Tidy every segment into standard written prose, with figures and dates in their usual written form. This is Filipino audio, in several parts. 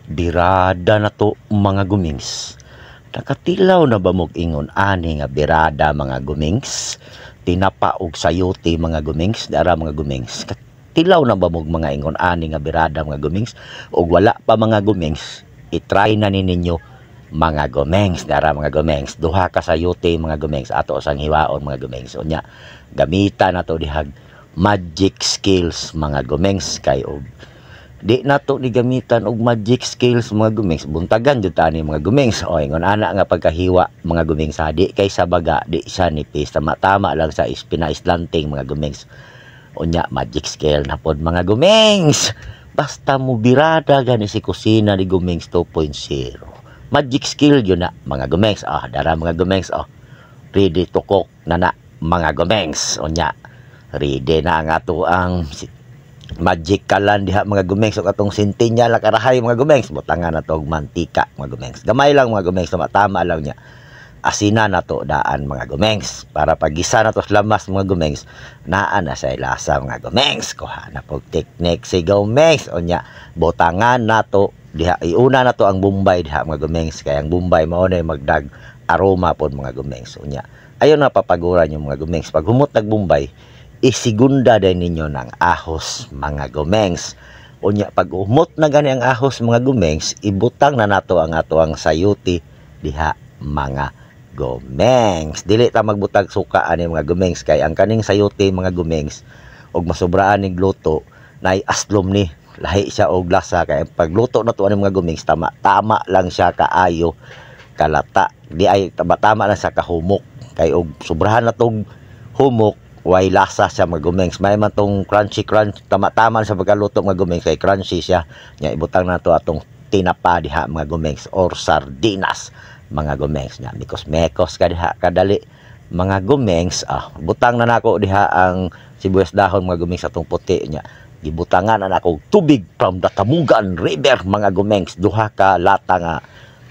Birada na to mga gumings. Nakatilaw na ba mog ingon ani nga birada mga gumings? Tinapa og sayote mga gumings, dara mga gumings. Katilaw na ba mog mga ingon ani nga birada mga gumings? Og wala pa mga gumings, i-try na ninyo mga gumings, dara mga gumings. Duha ka sayote mga gumings ato sang hiwaon mga gumings. Unya, gamita na to dihag magic skills mga gumings kay og di nato ni gamitan og magic skills mga gumings, buntagan jud tani mga gumings. O ingon ana nga pagkahiwa mga gumings, di kay sa baga di siya nipis, tama lang sa pinaislanting mga gumings. Unya magic skill na pod mga gumings, basta mo birada gani si kusina ni gumings 2.0. Magic skill yun na mga gumings. Dara mga gumings, ready to cook na mga gumings. Unya ready na nga to ang magic kalan diha mga gumings. So katong sintinya la karahay mga gumings, butangan na to og mantika mga gumings. Gamay lang mga gumings, tama lang niya. Asina na to daan mga gumings para pagisa na to sa lamas mga gumings, naa na sa lasa mga gumings. Kuha na pog technique si gumings. Unya butangan na to diha, iuna na to ang bumbay diha mga gumings, kay ang bumbay mao na magdag aroma pod mga gumings. Unya ayon na papaguran yung mga gumings, pag humot nag bumbay, isigunda din ninyo ng ahos mga gumings. Unya pag umot na gani ang ahos mga gumings, ibutang na nato ang ato ang sayuti diha mga gumings. Dili ta magbutag suka ani mga gumings, kay ang kaning sayuti mga gumings og masubraan ning luto nay aslom ni, lahi siya og lasa. Kay pagluto na to ani mga gumings, tama lang siya kaayo kalata, di ay tama lang sa kahumok. Kay og sobrahan na tong humok, way lasa siya mga gumings. May man tong crunchy tama sa pagkaluto mga gumings, kay crunchy siya. Nya ibutang na to atong tinapa diha mga gumings or sardinas mga gumings. Nya mekos ka diha kadali mga gumings. Butang na nako diha ang sibuyas dahon mga gumings atong puti. Nya gibutangan na nako tubig from the Kamugan River mga gumings. Duha ka lata nga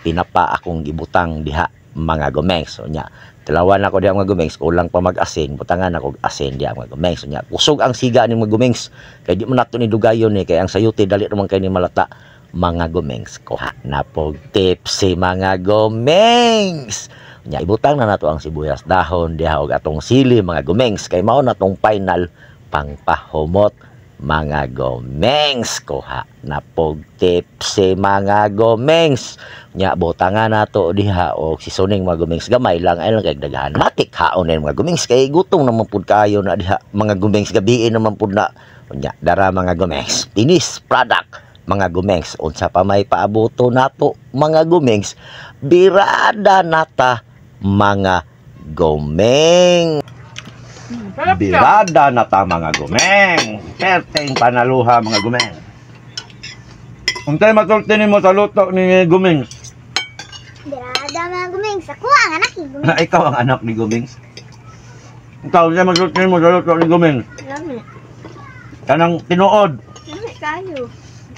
tinapa akong gibutang diha mga gumings. So nya tilawan ako diha mga gumings, kulang pa mag-asin, butangan ako asin diha mga gumings. Nya kusog ang siga ni mga gumings, kay di mo nato ni dugayon ni, kay ang sayuti dali naman kay ni malata mga gumings. Kuha na pog tipsy mga gumings. Nya ibutang na nato ang sibuyas dahon diha og atong sili mga gumings, kay mao na tong final pangpahumot mga gumings. Kuha na pog tipsy mga gumings. Nya butangan nato diha og seasoning mga gumings, gamay lang ay lang kay daghan matik haon ni mga gumings, kay gutong naman pud kayo na diha mga gumings, gabiin naman pud na. Nya dara mga gumings, tinis product mga gumings. Unsa pa may paabuto nato mga gumings, birada nata mga gumeng. Birada nata mga gumeng, perteng panaluha mga gumeng. Untay masulti nimo sa luto ni gumings? Birada mga gumings, ako ang anak ni gumings. Ikaw ang anak ni gumings? Ikaw untay masulti nimo sa luto ni gumings? Lami. Kanang tinuod. Lami kayo.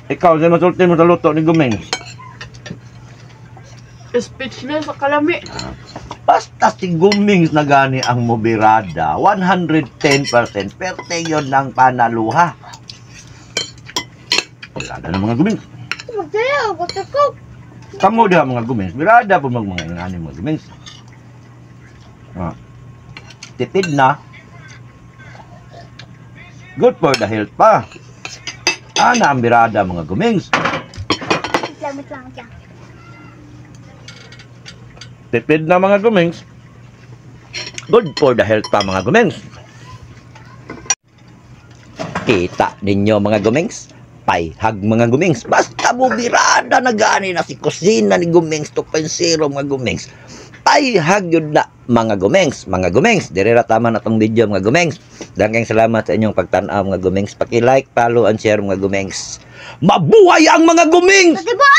Ikaw untay masulti mo sa luto ni gumings? Speechless sa kalami. Basta si gumings na gani ang mobirada, 110% perte yon ng panaluha. Birada ng mga gumings. Magdala, gusto ko. Kamu diha mga gumings, birada po mga ingani mga gumings. Tipid na. Good for the health pa. Ana ang birada mga gumings. Lamit lang dyan. Tipid na mga gumings. Good for the health pa mga gumings. Kita ninyo mga gumings, payhag mga gumings. Basta mo birada na gani na si kusina ni gumings 2.0 mga gumings. Payhag yun na mga gumings. Mga gumings, dirira tama na tong video mga gumings. Daghang salamat sa inyong pagtanaw mga gumings. Paki-like, follow, and share mga gumings. Mabuhay ang mga gumings! Diba?